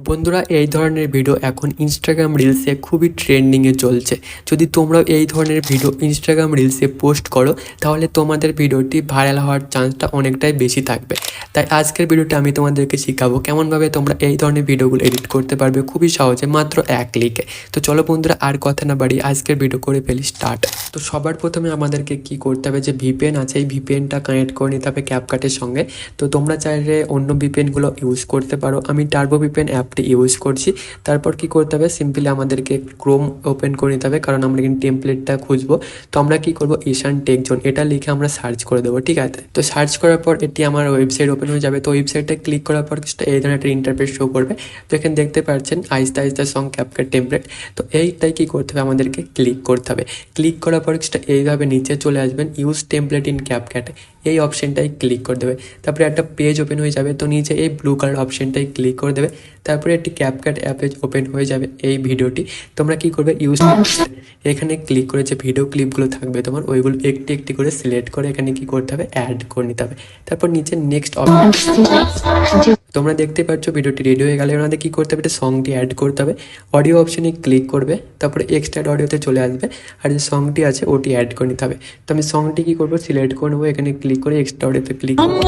বন্ধুরা, এই ধরনের ভিডিও এখন ইনস্টাগ্রাম রিলসে খুবই ট্রেন্ডিংয়ে চলছে। যদি তোমরাও এই ধরনের ভিডিও ইনস্টাগ্রাম রিলসে পোস্ট করো, তাহলে তোমাদের ভিডিওটি ভাইরাল হওয়ার চান্সটা অনেকটাই বেশি থাকবে। তাই আজকের ভিডিওটা আমি তোমাদেরকে শেখাবো কেমনভাবে তোমরা এই ধরনের ভিডিওগুলো এডিট করতে পারবে খুবই সহজে, মাত্র এক ক্লিকে। তো চলো বন্ধুরা, আর কথা না বাড়িয়ে আজকের ভিডিও করে ফেলি স্টার্ট। তো সবার প্রথমে আমাদেরকে কি করতে হবে, যে ভিপিএন আছে এই ভিপিএনটা কানেক্ট করে নিতে হবে ক্যাপকাটের সঙ্গে। তো তোমরা চাইলে অন্য ভিপিএনগুলো ইউজ করতে পারো, আমি টার্বো ভিপিএন অ্যাপটি ইউজ করছি। তারপর কি করতে হবে, সিম্পলি আমাদেরকে ক্রোম ওপেন করে নিতে হবে, কারণ আমরা কিন্তু টেমপ্লেটটা খুঁজবো। তো আমরা কি করবো, ঈশান টেক জোন এটা লিখে আমরা সার্চ করে দেবো, ঠিক আছে। তো সার্চ করার পর এটি আমার ওয়েবসাইট ওপেন হয়ে যাবে। তো ওয়েবসাইটটা ক্লিক করার পর কিছুটা এই ধরনের একটা ইন্টারফেস শো করবে। তো এখানে দেখতে পাচ্ছেন আইস্তা আইস্তা সং ক্যাপকাট টেমপ্লেট। তো এইটাই কি করতে হবে, আমাদেরকে ক্লিক করতে হবে। ক্লিক করার পর কিছুটা এইভাবে নিচে চলে আসবেন, ইউজ টেমপ্লেট ইন ক্যাপকাট এই অপশনটাই ক্লিক করে দেবে। তারপরে একটা পেজ ওপেন হয়ে যাবে। তো নিচে এই ব্লু কালার অপশনটাই ক্লিক করে দেবে। তারপরে একটি ক্যাপকাট অ্যাপে ওপেন হয়ে যাবে এই ভিডিওটি। তোমরা কি করবে, ইউজ এখানে ক্লিক করে যে ভিডিও ক্লিপগুলো থাকবে তোমার, ওইগুলো একটি একটি করে সিলেক্ট করে এখানে কি করতে হবে, অ্যাড করে নিতে হবে। তারপর নিচে নেক্সট অপশন তোমরা দেখতে পাচ্ছ ভিডিওটি রেডি হয়ে গেলে আমাদের কী করতে হবে, একটা সংটি অ্যাড করতে হবে। অডিও অপশনে ক্লিক করবে, তারপরে এক্সট্রা অডিওতে চলে আসবে, আর যে সংটি আছে ওটি অ্যাড করে নিতে হবে। তো আমি সংটি কী করবো, সিলেক্ট করে নেবো, এখানে ক্লিক করে এক্সট্রা অডিওতে ক্লিক করবো,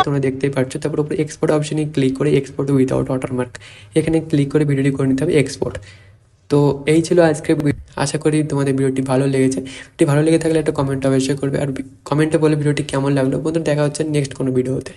তোমরা দেখতেই পাচ্ছ। তারপর উপরে এক্সপোর্ট অপশনে ক্লিক করে এক্সপোর্ট উইদাউট ওয়াটারমার্ক এখানে ক্লিক করে ভিডিওটি করে নিতে হবে এক্সপোর্ট। তো এই ছিল আজকের আশা করি তোমাদের ভিডিওটি ভালো লেগেছে। ভিডিওটি ভালো লেগে থাকলে একটা কমেন্ট অবশ্যই করবে, আর কমেন্টে বলে ভিডিওটি কেমন লাগলো। বন্ধুরা, দেখা হচ্ছে নেক্সট কোনো ভিডিওতে।